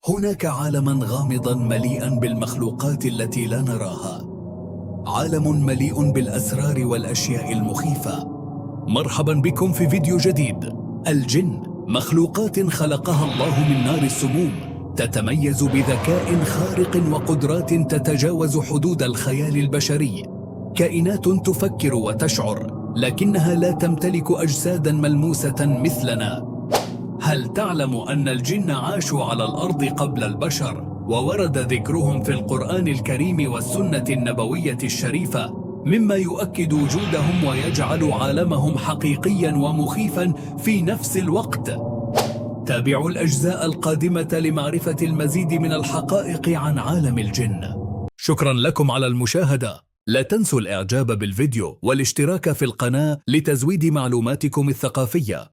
هناك عالما غامضا مليئا بالمخلوقات التي لا نراها، عالم مليء بالأسرار والأشياء المخيفة. مرحبا بكم في فيديو جديد. الجن مخلوقات خلقها الله من نار السموم، تتميز بذكاء خارق وقدرات تتجاوز حدود الخيال البشري. كائنات تفكر وتشعر، لكنها لا تمتلك أجسادا ملموسة مثلنا. هل تعلم أن الجن عاشوا على الأرض قبل البشر، وورد ذكرهم في القرآن الكريم والسنة النبوية الشريفة، مما يؤكد وجودهم ويجعل عالمهم حقيقيا ومخيفا في نفس الوقت؟ تابعوا الأجزاء القادمة لمعرفة المزيد من الحقائق عن عالم الجن. شكرا لكم على المشاهدة. لا تنسوا الإعجاب بالفيديو والاشتراك في القناة لتزويد معلوماتكم الثقافية.